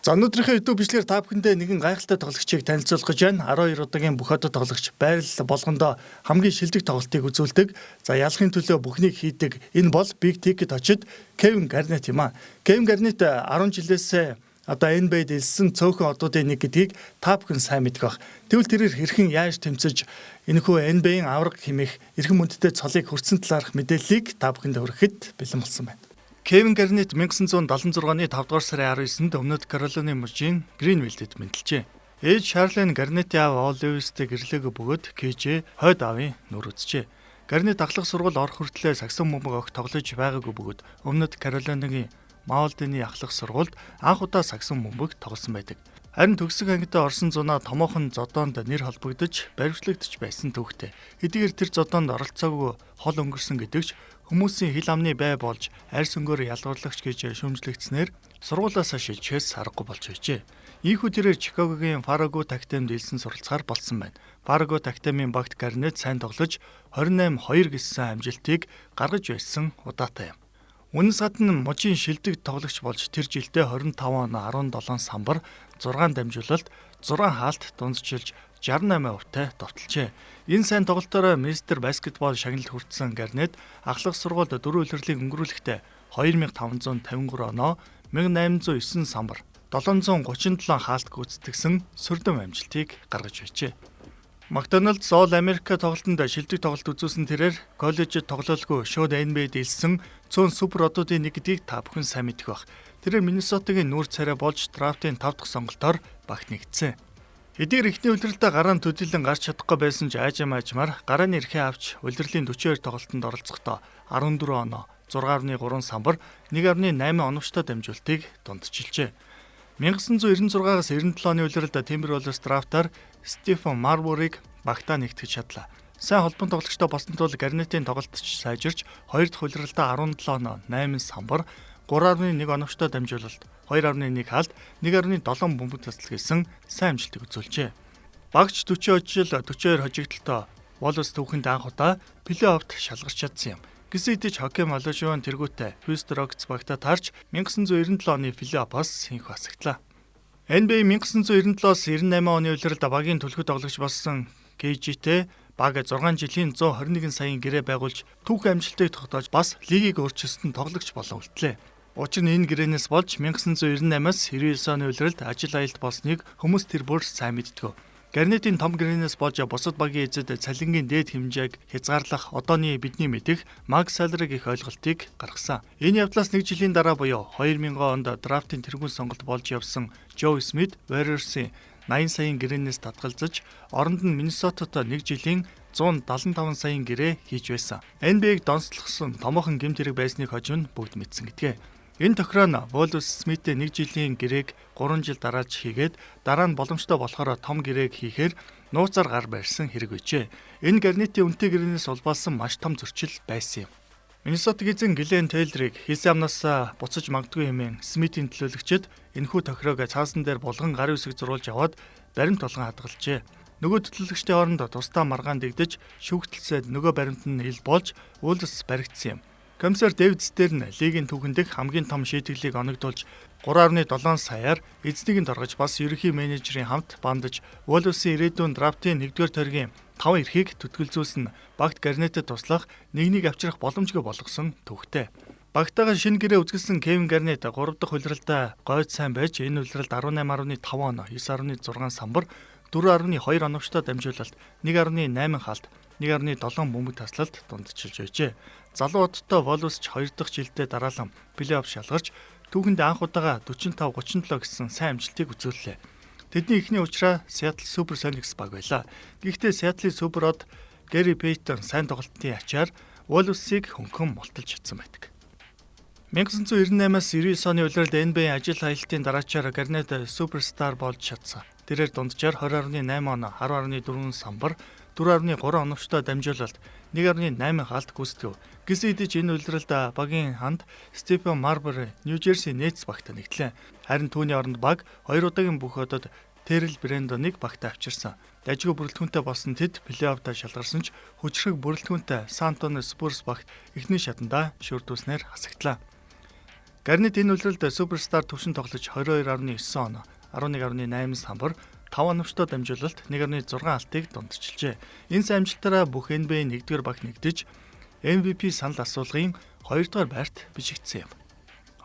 За өнөөдрийнхөө YouTube бичлэгээр та бүхэндээ нэгэн гайхалтай тоглогчийг танилцуулах гэж байна. 12 удаагийн бүх одод тоглогч байрал болгондоо хамгийн шилдэг тоглолтыг үзүүлдэг. За ялахын төлөө бүхнийг хийдэг. Энэ бол Big Ticket очид Kevin Garnett юм аа. Kevin Garnett 10 жилээс одоо NBA-д элсэн цөөхөн одуудын нэг гэдгийг та бүхэн сайн мэддэг бах. Тэгвэл тэрээр хэрхэн яаж тэмцэж энэхүү NBA-ийн авраг хэмээх эрхэм хүндтэй цолыг хүртсэн талаарх мэдээллийг та бүхэнд хүргэхэд бэлэн болсон байна. Kevin Garnett 1976 оны 5 дугаар сарын 19-нд Өмнөд Каролины мужийн Гринвиллд мэндэлжээ. Ээж Шарлин Гарнеттийн аав Ол Льюистэй гэрлээг бөгөөд KJ хойд аавын нүр үзжээ. Гарнетт ахлах сургууль орох хүртлээр саксон бөмбөг огт тоглож байгаагүй бөгөөд Өмнөд Каролинагийн Маулдины ахлах сургуульд анх удаа саксон бөмбөг тоглосон байдаг. Харин төгсөх ангидаа орсон зунаа томоохон зодоонд нэр холбогдож баримтлагдж байсан түүхтэй. Хэдийгээр тэр зодоонд оролцоогүй хол өнгөрсөн гэдэгч хүмүүсийн хил амны бай болж арьс өнгөөр ялгуурлagч гэж шүүмжлэгдснээр сургуулиасаа шилжихээс аргагүй болж байжээ. Ийхүү тэрээр Чикагогийн Фарго Тактемд элсэн суралцахаар болсон байна. Фарго Тактемийн багт Гарнетт сайн тоглож 28-2 гэсэн амжилтыг гаргаж байсан удаатай юм. Үнэс гадна мужийн шилдэг тоглогч болж тэр жилдээ 25 он 17 самбар 6 дамжуулалт 6 хаалт дундчилж 68%-тай довтолжээ. Энэ сайн тоглолтоор Мистер Баскетбол шагналд хүртсэн Гарнетт ахлах сургуульд 4 улирлыг өнгөрүүлэхдээ 2553 оноо 1809 самбар 737 хаалт гүйцэтгсэн сүрдэм амжилтыг гаргаж байжээ. Макдоналдс All America тоглолтод шилдэг тоглолт үзүүлсэн тэрээр коллежид тоглоулгүй шууд NBA-д элсэн цөөн супер одуудын нэг гэдгийг та бүхэн сайн мэдэх бах. Тэрээр Миннесотагийн нүүр царай болж драфтын 5 дахь сонголтоор багт нэгдсэн. Хэдийгээр эхний улиралдаа гараан төдийлөн гарч чадахгүй байсан ч аажмаар гарааны эрхээ авч улирлын 42 тоглолтод оролцохдоо 14 оноо 6.3 самбар 1.8 оновчтой дамжуултыг дундчилжээ. 1996-аас 97 оны улиралд Timberwolves драфтаар Стефен Марбурыг багтаа нэгтгэж чадлаа. Сайн холбон тоглогчтой болсон тул Гарнеттийн тоглолтч сайжирч 2 дахь улиралдаа 17 оноо 8 самбар 3.1 оновчтой дамжуулалт 2.1 хаалт 1.7 бөмбөг таслал гэсэн сайн амжилтыг үзүүлжээ. Багч 40 ожил 42 хожигдолтой Wolves түүхэнд анх удаа плей-оффт шалгарч чадсан юм. Гэсэн хэдий ч Хоккей Моложон тэргүүтээ Houston Rockets багтаа таарч 1997 оны плей-оффоос хинх басагтлаа. NBA 1997-с 98 оны улиралд багийн түлхүү тоглогч болсон KG-тэй баг 6 жилийн 121 саяын гэрээ байгуулж түүх амжилтыг тогтоож бас лигийг өөрчилсөн тоглогч болон үлдлээ. Учир нь энэ гэрээнээс болж 1998-аас 99 оны улиралд ажил аялалд болсныг хүмүүс тэр бүр сайн мэддэг. Гарнеттийн том гэрээнээс болж бусад багийн эзэд цалингийн дээд хэмжээг хязгаарлах одооны бидний мэдих Маг Салрыг их ойлголтыг гаргасан. Энэ явдлаас нэг жилийн дараа буюу 2000 онд драфтын тэргуун сонголт болж явсан Joe Smith Warriors-ийн 80 саяын гэрээнээс татгалзаж оронд нь Миннесотад нэг жилийн 175 саяын гэрээ хийж байсан. NBA-г донцлогсон томоохон гэмт хэрэг байсныг хожим бүгд мэдсэн гэдгээ. Энэ тохироо нь Wolves Smith-тэй нэг жилийн гэрээг 3 жил дарааж хийгээд дараа нь боломжтой болохоор том гэрээг хийхээр нууцаар гар барьсан хэрэг байжээ. Энэ Гарнеттийн үнэтэй гэрээнээс улбаалсан маш том зөрчил байсан юм. Миннесотагийн эзэн Глен Тейлорыг хийсэн амнаас буцаж магадгүй хэмээн Смитийн төлөөлөгчд энэхүү тохироог цаасан дээр булган гар үсэг зурулж аваад баримт болгон хадгалжээ. Нөгөө төлөөлөгчдийн оронд тусдаа маргаан дэгдэж шүүгтэлсэд нөгөө баримт нь ил болж Wolves баригдсан юм. Комиссар Дэвид Стерн лигийн түүхэндх хамгийн том шийтгэлийг оногдуулж 3.7 саяар эзнийг нь торгож бас ерөнхий менежерийн хамт бандаж Wolves-ийн ирээдүйн драфтын 1-р тойргийн 5 эрхийг түтгэлзүүлсэн багт Гарнеттэд туслах нэгнийг авчрах боломжгүй болгосон түүхтэй. Багтаага шинэ гэрээ үзгэлсэн Kevin Garnett 3 дахь улиралдаа гойд сайн байж энэ улиралд 18.5 оноо 9.6 самбар 4.2 оновчтой дамжуулалт 1.8 хаалт 1.7 бөмбөг таслалт дундчилж байжээ. Залуу одтой Wolves ч 2 дахь жилдээ дараалан плей-офф шалгарч түүхэнд анх удаага 45-37 гэсэн сайн амжилтыг үзүүллээ. Тэдний эхний учраа Seattle Supersonics баг байлаа. Гэхдээ Seattle-ийн Superод Gary Payton сайн тоглолтын ачаар Wolves-ийг хөнгөн мулталж чадсан байдаг. 1998-аас 99 оны улиралд NBA ажил аялалтын дараачаар Garnett суперстар болж чадсан. Тэрээр дунджаар 20.8 оноо 10.4 самбар 4.3 оновчтой дамжуулалт 1.8 хаалт гүйцэтгэв. Гэсэн хэдий ч энэ улиралд багийн ханд Стефен Марбур Нью-Жерси Нетс багтаа нэгтлээ. Харин түүний оронд баг 2 удаагийн бүх одод Тэрл Брэндоныг багтаа авчирсан. Дажгүй бүрэлдэхүүнтэй болсон тэд плей-оффд шалгарсан ч хүчрэг бүрэлдэхүүнтэй Сан Антонио Спурс багт эхний шатандаа шүрдүүлснээр хасагдлаа. Гарнет энэ үлрэлд суперстар төвшин тоглож 22.9 оноо, 11.8 самбар, 5 оновчтой дамжуулалт 1.6 алтыг дундчилжээ. Энэ сайн амжилтаараа бүх NBA 1-р баг нэгдэж MVP санал асуулгын 2-р байрт бичигдсэн юм.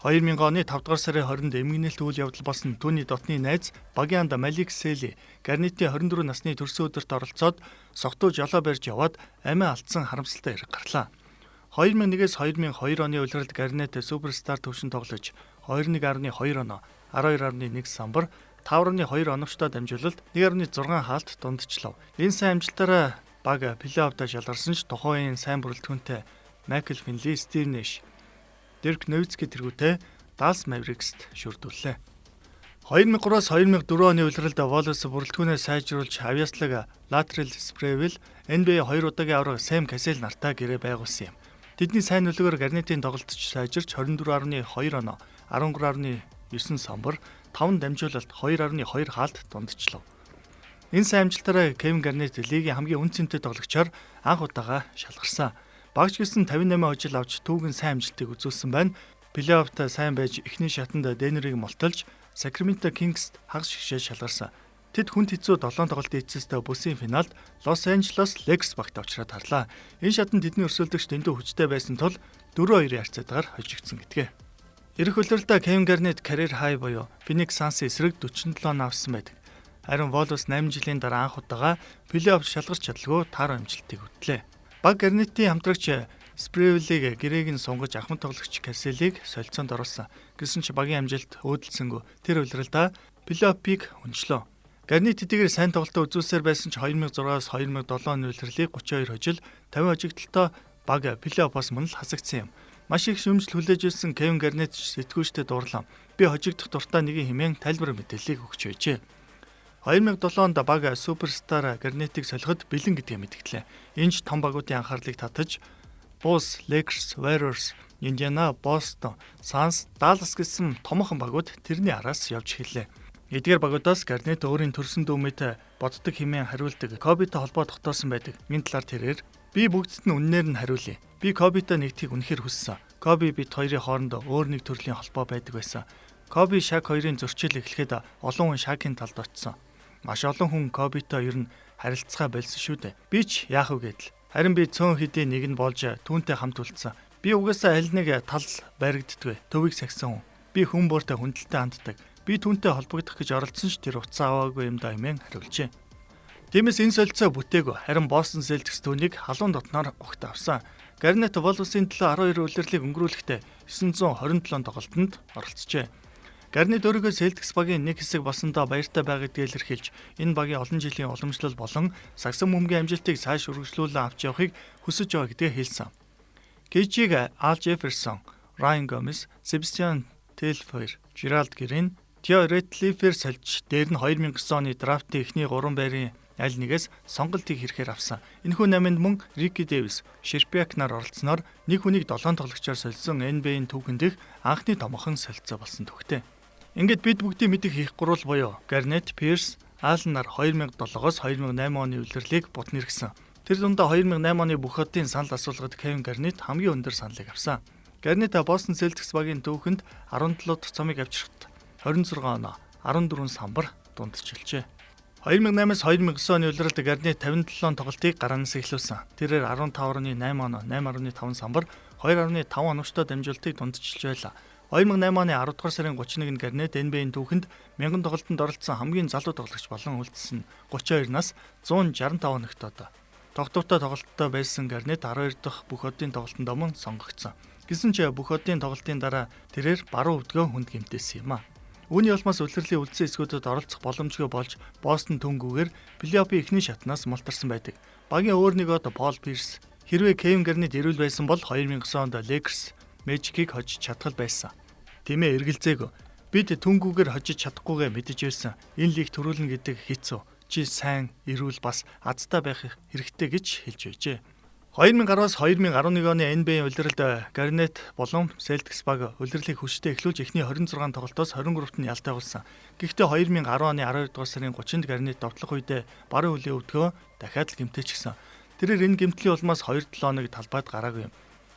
2000 оны 5-р сарын 20-нд эмгэнэлт үйл явдал болсон түүний дотны найз багийн анд Малик Сели Гарнетийн 24 насны төрсөн өдөрт оролцоод согтуу жолоо барьж яваад амиа алдсан харамсалтай хэрэг гарлаа. 2001-ээс 2002 оны улиралд Гарнет суперстар төвшин тоглож 21.2 оноо, 12.1 самбар, 5.2 оновчтой дамжуулалт 1.6 хаалт дундчлав. Энэ сайн амжилтаараа баг плей-оффд шалгарсан ч тухайн сайн бүрэлдэхүүнтэй Майкл Финли, Стив Нэш, Дирк Новицки тэргүүтээ Даллас Мэверикст шүрдүүллээ. 2003-аас 2004 оны улиралд Wallace бүрэлдэхүүнээ сайжруулж авьяаслаг Latrell Sprewell NBA 2 удаагийн авраг Sam Cassell нартай гэрээ байгуулсан юм. Тэдний сайн нөлөөгөөр Гарнетийн тоглолтч сайжирч 24.2 оноо, 13.9 самбар, 5 дамжуулалт 2.2 хаалт дундчлав. Энэ сайн амжилтаараа Кевин Гарнет лигийн хамгийн үнцэнтэй тоглогчоор анх удаага шалгарсан. Багш гисэн 58 хожил авч түүхэн сайн амжилтыг үзүүлсэн байна. Плей-оффт сайн байж эхний шатанд Денверийг молтолж Sacramento Kings хагас шигшээ шалгарсан. Тэд хүнд хэцүү 7 тоглолт эцэстээ бүсийн финалд Los Angeles Lakers багт авчраад харлаа. Энэ шатанд тэдний өрсөлдөгч дэндүү хүчтэй байсан тул 4-2-ийн харьцаатаар хожигдсон гэдгээ. Ирэх улиралдаа Kevin Garnett career high буюу Phoenix Suns эсрэг 47 авсан байдаг. Харин Wallace 8 жилийн дараа анх удаага плей-офф шалгарч чадалгүй таар амжилтыг хөтлөө. Баг Гарнетийн хамтрагч Sprewell-ийг гэрээг нь сунгаж ахмад тоглогч Cassell-ийг солилцоонд оруулсан. Гэсэн ч багийн амжилт өөдөлсөнгөө тэр улиралдаа плей-оффыг өнчлөө. Гарнет тэдгээр сайн тоглолтоо үзүүлсээр байсан ч 2006-аас 2007 оны улирлыг 32 хожил 50 хожигдолтой баг плей-оффоос мөн л хасагдсан юм. Маш их шүүмжил хүлээж ирсэн Kevin Garnett сэтгүүлчдэд дурлаа. Би хожигдох дуртай нэгэн хэмээн тайлбар мэдээллийг өгч байжээ. 2007 онд баг суперстар Гарнетийг солиход бэлэн гэдгээ мэдгдлээ. Энэ ч том багуудын анхаарлыг татаж Bulls, Lakers, Warriors, Indiana, Boston, Suns, Dallas гэсэн томоохон багууд тэрний араас явж эхэллээ. Эдгээр багуудаас Гарнет өөрийн төрсөн дүүмэд боддог хэмээн хариулдаг Кобитой холбоо тогтоосон байдаг. Энэ талаар тэрээр би бүгдд нь үннээр нь хариулъя. Би Кобитой нэгдхийг үнэхээр хүссэн. Коби бид хоёрын хооронд өөр нэг төрлийн холбоо байдаг байсан. Коби Шак хоёрын зөрчил эхлэхэд олон хүн Шакийн талд очсон. Маш олон хүн Кобитой ер нь харилцаа болсон шүү дээ. Би ч яах вэ гэдэл. Харин би цөөн хэдийн нэг нь болж түүнтэй хамт үлдсэн. Би угаасаа аль нэг тал баригддгүй. Төвийг сахисан хүн. Би хүн бууртай хүндэлтэй ханддаг. Би түүнтэй холбогдох гэж оролдсон ч тэр уцаа аваагүй юм да хэмээн хариулжээ. Тиймээс энэ солилцоо бүтээгүй. Харин Boston Celtics түүнийг халуун дотноор огт авсан. Гарнет Wallace-ийн төлөө 12 улирлыг өнгөрүүлэхдээ 927 тоглолтод оролцжээ. Гарнет өөрийгөө Celtics багийн нэг хэсэг болсондоо баяртай байгаагаа илэрхийлж, энэ багийн олон жилийн уламжлал болон сагсан бөмбөгийн амжилтыг цааш үргэлжлүүлэн авч явахыг хүсэж байгаа гэдгээ хэлсэн. KG-г Al Jefferson, Ryan Gomez, Sebastian Telfair, Gerald Green, Theo Ratliff-ээр сольж, дээр нь 2009 оны драфтын эхний 3 байрын аль нэгээс сонголтыг хийхээр авсан. Энэхүү 8-нд мөн Ricky Davis, Sherpiak нар оролцсноор нэг хүнийг 7 тоглогчоор солисон NBA-ийн түүхэн дэх анхны томоохон солилцоо болсон төгтэй. Ингээд бид бүгдийн мэдих хийх гурвал буюу Garnett, Pierce, Allen нар 2007-оос 2008 оны улирлыг бут нэргсэн. Тэр дундаа 2008 оны бүх хотын санал асуулгад Kevin Garnett хамгийн өндөр саналыг авсан. Garnett Boston Celtics багийн түүхэнд 17 дахь цомыг авчирхад 26 оноо, 14 самбар дундчилжээ. 2008-аас 2009 оны улиралд Garnett 57 тоглолтыг гараанаас эхлүүлсэн. Тэрээр 15.8 оноо, 8.5 самбар, 2.5 оновчтой дамжуулалтыг дундчилж байлаа. 2008 оны 10 дугаар сарын 31-нд Гарнет NBA-ийн түүхэнд 1000 тоглолтод оролцсон хамгийн залуу тоглогч болон үлдсэн 32 нас 165 хоногтод тогтвортой тоглолттой байсан Гарнет 12 дахь бүх одын тоглолтод мөн сонгогдсон. Гэсэн ч бүх одын тоглолтын дараа тэрээр баруун өвдгөө хүнд гэмтээсэн юм а. Үүний улмаас улирлын үлдсэн эсгүүдэд оролцох боломжгүй болж Бостон түнгүүгээр плей-оффын эхний шатнаас мултарсан байдаг. Багийн өөр нэг од Paul Pierce хэрвээ Kevin Garnett ирүүл байсан бол 2009 онд Lakers Magic-ийг хожиж чадхал байсан. Тиймээ эргэлзээг бид түнгүүгээр хожиж чадахгүйгээ мэдэж байсан. Энэ лиг төрүүлнэ гэдэг хэцүү. Чи сайн ирүүл бас азтай байх хэрэгтэй гэж хэлж байжээ. 2010-аас 2011 оны NBA улиралд Garnett болон Celtics баг улирлыг хүчтэй эхлүүлж эхний 26 тоглолтоос 23-т нь ялтай болсон. Гэхдээ 2010 оны 12 дугаар сарын 30-нд Garnett довтлох үедээ баруун хөлөө өвдгөө дахиад л гэмтээчихсэн. Тэрээр энэ гэмтлийн улмаас 2-7 хоног талбайд гараагүй юм.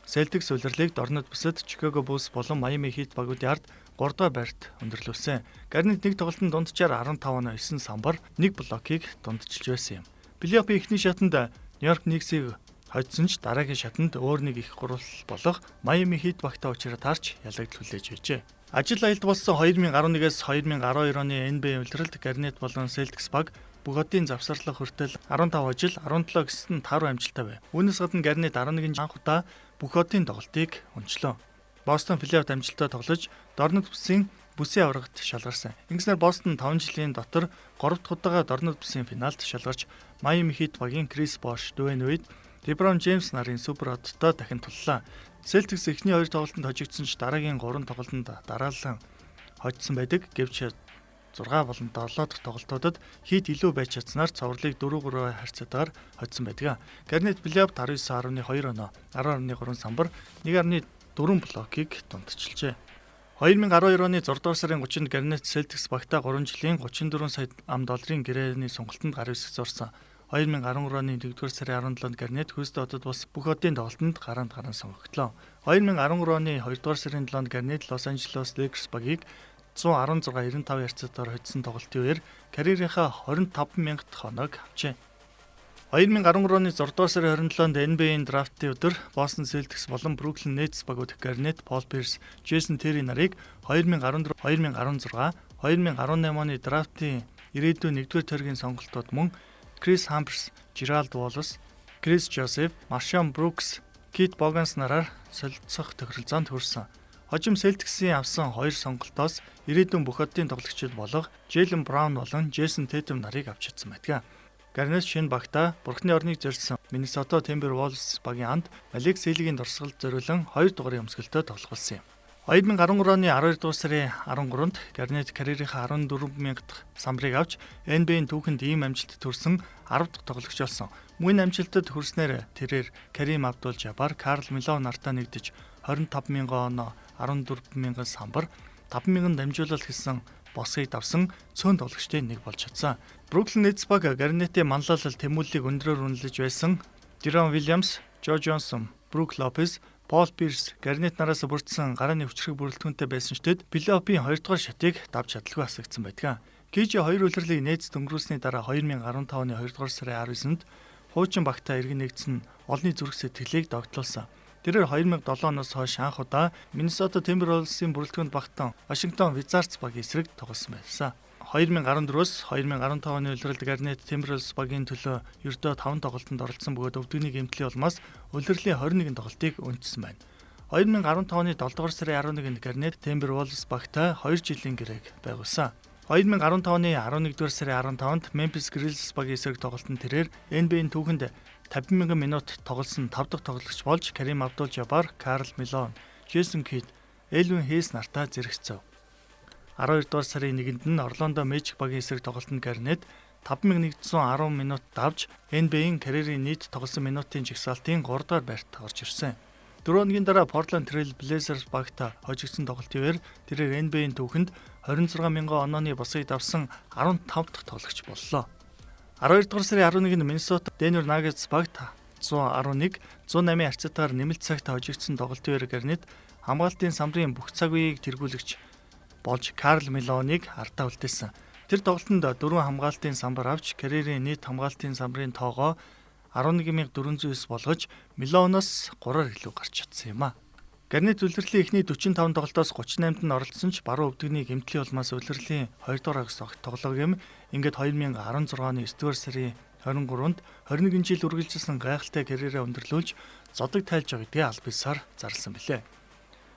Celtics улирлыг дорнод бүсэд Chicago Bulls болон Miami Heat багуудын ард 3 дугаар байрт өндөрлүүлсэн. Гарнет нэг тоглолтын дунджаар 15-9 самбар, 1 блокийг дундчилж байсан юм. Плей-оффын эхний шатанд Нью-Йорк Никсийг хоцсон ч дараагийн шатанд өөр нэг их гурвал болох Miami Heat багтаа учраа таарч ялагдл хүлээж байжээ. Ажил аялд болсон 2011-ээс 2012 оны NBA улиралд Гарнет болон Celtics баг бүх хотын завсарлах хүртэл 15 ажил 17 гэсэнд 5 амжилттай байв. Үүнээс гадна Гарнет 11 анх удаа бүх хотын тоглолтыг өнчлөө. Бостон плей-офф амжилттай тоглож дорнод бүсийн аваргад шалгарсан. Ингэснээр Бостон 5 жилийн дотор 3 дахь удаага дорнод бүсийн финалд шалгарч Miami Heat багийн Крис Бош, Дуэйн Уэйд, LeBron James нарын супер одтой дахин туллаа. Celtics эхний 2 тоглолтод хожигдсон ч дараагийн 3 тоглолтод дараалан хожсон байдаг. Гэвч 6 болон 7 дахь тоглолтуудад Heat илүү байж чадсанаар цоврлыг 4-3 харьцаатаар хоцсон байдаг. Гарнет плей-офф 19.2 оноо 10.3 самбар 1.4 блокийг дундчилжээ. 2012 оны 6 дугаар сарын 30-нд Гарнет Celtics багтаа 3 жилийн 34 сая $, гэрээний сонголтод гар үсгэж орсон. 2013 оны 1-р сарын 17-нд Гарнет Хьюстон хотод бас бүх хотын тоглолтод гараанд сонгогдлоо. 2013 оны 2-р сарын 7-нд Гарнет Лос Анжелес Lakers багийг 116-95 харьцаатаар хоцсон тоглолтын үеэр карьерийнхаа 25,000 дахь оноог авчээ. 2013 оны 6-р сарын 27-нд NBA-ийн драфтын өдөр Boston Celtics болон Brooklyn Nets багууд Гарнет, Paul Pierce, Jason Terry нарыг 2014, 2016, 2018 оны драфтын ирээдүйн 1-р тойргийн сонголтууд мөн Chris Humphries, Gerald Wallace, Chris Joseph, Marshawn Brooks, Keith Bogans нараар солилцох тохиролцоонд хүрсэн. Хожим Celtics-ийн авсан 2 сонголтоос ирээдүйн бүх хотын тоглогчид болох Jaylen Brown болон Jason Tatum нарыг авч чадсан байдаг. Гарнет шинэ багтаа Бурхны орныг зорьсон Minnesota Timberwolves багийн анд Malik Sealy-гийн дурсгалд зориулан 2 дугаарын өмсгөлтөд тоглох болсон юм. 2013 оны 12 дугаар сарын 13-нд Гарнет карьерийнхаа 14,000 дахь самбарыг авч NBA-ийн түүхэнд ийм амжилт төрсөн 10 дахь тоглогч болсон. Мөн амжилтад хүрснээр тэрээр Kareem Abdul-Jabbar, Karl Malone нартаа нэгдэж 25,000 оноо, 14,000 самбар, 5,000 дамжуулалт гэсэн босгийг давсан цөөн тоглогчдын нэг болж чадсан. Brooklyn Nets баг Гарнетийн манлайлал тэмүүллийг өндрөөр үнэлж байсан Deron Williams, Joe Johnson, Brook Lopez, Paul Pierce Гарнет нараас бүрдсэн гарааны хүчрэг бүрэлдэхүүнтэй байсан ч тэд плей-оффын 2 дугаар шатыг давж чадалгүй асагдсан байдаг. KG 2 улирлыг Nets дөнгөрүүлсний дараа 2015 оны 2 дугаар сарын 19-нд хуучин багтаа иргэн нэгдсэн олонний зүрх сэтгэлийг догтлуулсан. Тэрээр 2007 оноос хойш анх удаа Minnesota Timberwolves-ийн бүрэлдэхүүнд багтан Washington Wizards багийн эсрэг тоглосон байсан. 2014-өөс 2015 оны улиралд Гарнет Timberwolves багийн төлөө ердөө 5 тоглолтод оролцсон бөгөөд өвдөгний гэмтлийн улмаас улирлын 21 тоглолтыг өнцсөн байна. 2015 оны 7 дугаар сарын 11-нд Гарнет Timberwolves багтаа 2 жилийн гэрээг байгуулсан. 2015 оны 11 дугаар сарын 15-нд Memphis Grizzlies багийн эсрэг тоглолтод тэрээр NBA-ийн түүхэнд 50,000 минут тоглосон 5 дахь тоглогч болж Kareem Abdul-Jabbar, Karl Malone, Jason Kidd, Elvin Hayes нартаа зэрэгцэв. 12 дугаар сарын 1-нд нь Orlando Magic багийн эсрэг тоглолтод Гарнет 5110 минут давж NBA-ийн карьерийн нийт тоглосон минутын жагсаалтын 3 дугаар байрт орж ирсэн. 4 өдрийн дараа Portland Trail Blazers багтаа хожигдсон тоглолтын үеэр тэрээр NBA-ийн түүхэнд 26,000 онооны босыг давсан 15 дахь тоглогч боллоо. 12 дугаар сарын 11-нд Minnesota Denver Nuggets багт 111-108 харьцаатаар нэмэлт цагт хожигдсон тоглолтын үеэр Гарнет хамгаалтын самбарын бүх цаг үеийг тэргүүлэгч болж Карл Мелоныг артаа үлдээсэн. Тэр тоглолтод 4 хамгаалтын самбар авч карьерийн нийт хамгаалтын самбарын тоогоо 11,409 болгож Мелоноос 3-аар илүү гарч чадсан юм а. Гарнет улирлын эхний 45 тоглолтоос 38-д нь оролцсон ч баруун өвдөгний гэмтлийн улмаас улирлын 2 дугаар агс тоглох юм. Ингээд 2016 оны 9-р сарын 23-нд 21 жил үргэлжилсэн гайхалтай карьераа өндөрлүүлж зодог тайлж байгаа гэдгээ аль бисаар зарласан билээ.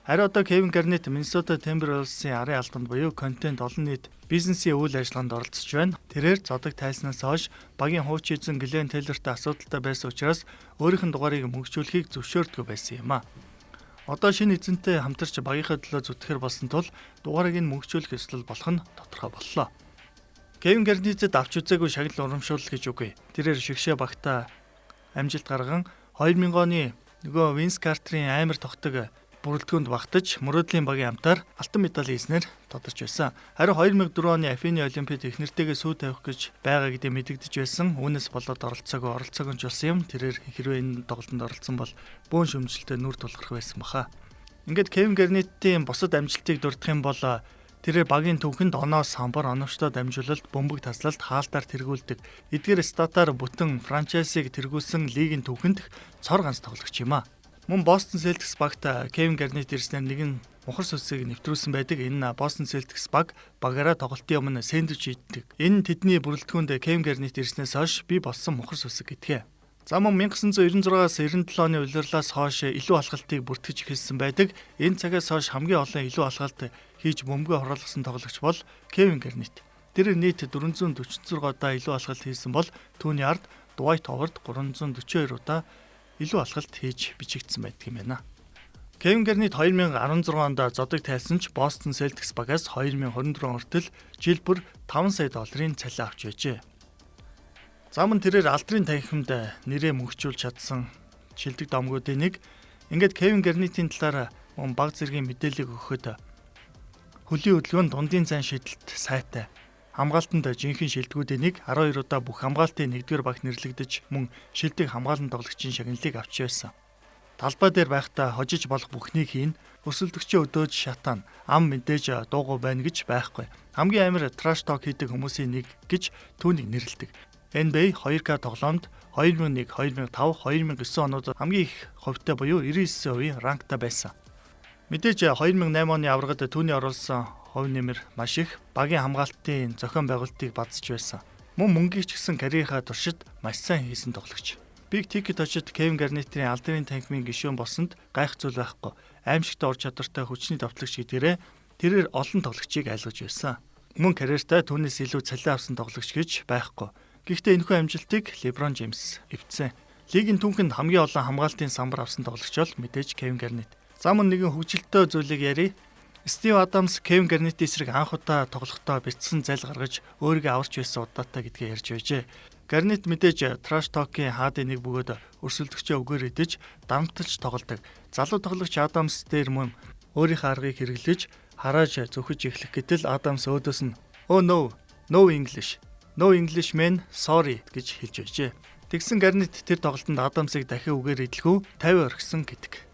Харин одоо Кевин Гарнет Minnesota Timberwolves-ийн арын албанд буюу контент олон нийт бизнесийн үйл ажиллагаанд оролцож байна. Тэрээр зодог тайлснаас хойш багийн хууч эзэн Glenn Taylorтай асуудалтай байсан учраас өөрийнх нь дугаарыг мөнгөжүүлэхийг зөвшөөрдөггүй байсан юм а. Одоо шинэ эзэнтэй хамтарч багийнхаа төлөө зүтгэхэр болсон тул дугаарыг нь мөнгөжүүлэх ёслол болох нь тодорхой боллоо. Кевин Гарнетэд авч үзээгүй шагнал урамшуул гэж үгүй. Тэрээр шигшээ багтаа амжилт гарган 2000 оны нөгөө Vince Carter-ийн амар тогтог бүрэлдэхүүнд багтаж мөрөөдлийн багийн амтаар алтан медалийн эзнэр тодорч байсан. Харин 2004 оны Афины Олимпиад их нэртэйгээ сүү тавих гэж байгаа гэдэг мэдэгдэж байсан. Үүнээс болоод оролцоогүй ч болсон юм. Тэрээр хэрвээ энэ тоглолтод оролцсон бол бөөн шөмжөлтөд нүр тулгарх байсан баха. Ингээд Кевин Гарнеттийн бусад амжилтыг дурдах юм бол тэрээр багийн түүхэнд оноо самбар оновчтой дамжуулалт, бөмбөг таслалт, хаалтаар тэргүүлдэг. Эдгээр статаар бүтэн франчайзыг тэргүүлсэн лигийн түүхэнд цор ганц тоглогч юм а. Мөн Бостон Селтикс багт Кевин Гарнет ирснээр нэгэн мухар сүсийг нэвтрүүлсэн байдаг. Энэ Бостон Селтикс багаараа тоглолтын өмнө сэндвич иддэг. Энэ тэдний бүрэлдэхүүнд Кевин Гарнет ирснээс хойш бий болсон мухар сүсэг гэдгээ. За мөн 1996-аас 97 оны улирлаас хойш илүү алхалтыг бүртгэж эхэлсэн байдаг. Энэ цагаас хойш хамгийн олон илүү алхалт хийж бөмбөгөө хоруулсан тоглогч бол Кевин Гарнет. Тэр нийт 446 удаа илүү алхалт хийсэн бол түүний ард Дуайт Ховард 342 удаа илүү алхалт хийж бичигдсэн байдаг юм байна. Кевин Гарнет 2016 онд зодог тайлсан ч Бостон Селтикс багаас 2024 хүртэл жил бүр 5 сая долларын цалин авч байжээ. За мөн тэрээр алдрын танхимд нэрээ мөнгөчүүлж чадсан шилдэг домгуудын нэг. Ингээд Кевин Гарнетийн талаар мөн баг зэргийн мэдээлэл өгөхөд хөлийн хөдөлгөөнд дундын цайн шидэлт сайтай. Хамгаалтанд жинхэнэ шилдэгүүдийн нэг 12 удаа бүх хамгаалтын 1-р багт нэрлэгдэж мөн шилдэг хамгаалан тоглогчийн шагналыг авч байсан. Талбай дээр байхдаа хожиж болох бүхнийг хийн, өрсөлдөгчөө өдөөж шатаана, ам мэдээж дуугүй байна гэж байхгүй. Хамгийн амар траш ток хийдэг хүмүүсийн нэг гэж түүнийг нэрлэдэг. NBA 2K тоглоомд 2001, 2005, 2009 онуудад хамгийн их хувьтай буюу 99% ранктай байсан. Мэдээж 2008 оны аваргад түүний оруулсан хувь нэмэр маш их багийн хамгаалтын зохион байгуулалтыг бадсаж байсан. Мөн мөнгийг ч гэсэн карьерийнхаа туршид маш сайн хийсэн тоглогч. Big Ticket очид Кевин Гарнетийн алдрын танхимын гишүүн болсонд гайх зүйл байхгүй. Аимшигтай ур чадвартай хүчний товтлогч гэдгээрээ тэрээр олон тоглогчийг айлгаж байсан. Мөн карьертаа түүнээс илүү цалин авсан тоглогч гэж байхгүй. Гэхдээ энэхүү амжилтыг LeBron James эвдсэн. Лигийн түүхэнд хамгийн олон хамгаалтын самбар авсан тоглогч бол мэдээж Кевин Гарнет. За мөн нэгэн хөгжилтэй зүйлийг ярив. Стив Адамс Кевин Гарнетийн эсрэг анх удаа тоглохдоо бэлдсэн зал гаргаж өөрийгөө аварч байсан удаатай гэдгээ ярьж байжээ. Гарнет мэдээж траш токийн хаадын нэг бөгөөд өрсөлдөгчөө үгээр идэж дамталж тоглодог. Залуу тоглогч Адамс дээр мөн өөрийнхөө аргыг хэрэглэж харааж зөвхөж эхлэх гэтэл Адамс өөдөөс нь "Oh no English. No English man, sorry" гэж хэлж байжээ. Тэгсэн Гарнет тэр тоглолтод Адамсыг дахин үгээр идэлгүй 50 орхисон гэдэг.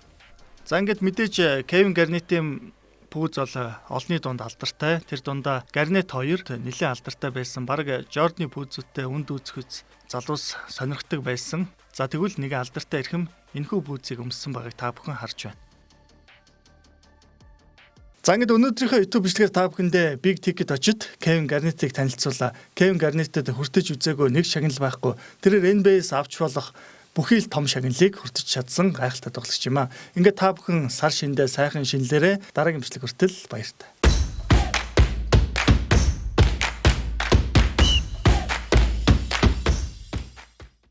За ингээд мэдээж Кевин Гарнетийн пүүз бол олонний дунд алдартай. Тэр дундаа Гарнет 2 нэлээд алдартай байсан. Бараг Жордны пүүзүүдтэй үнд үзэхүйц залуус сонирхдаг байсан. За тэгвэл нэг алдартай эрхэм энэхүү пүүзийг өмссөн байгааг та бүхэн харж байна. За ингээд өнөөдрийнхөө YouTube бичлэгээр та бүхэндээ Big Ticket очид Кевин Гарнетийг танилцууллаа. Кевин Гарнетэд хүртэж үзээгүй нэг шагнал байхгүй. Тэрээр NBA-с авч болох бүхий л том шагналыг хүртэж чадсан гайхалтай тоглогч юм а. Ингээд та бүхэн сар шиндээ сайхан шинэлээрээ дараагийн бичлэг хүртэл баяртай.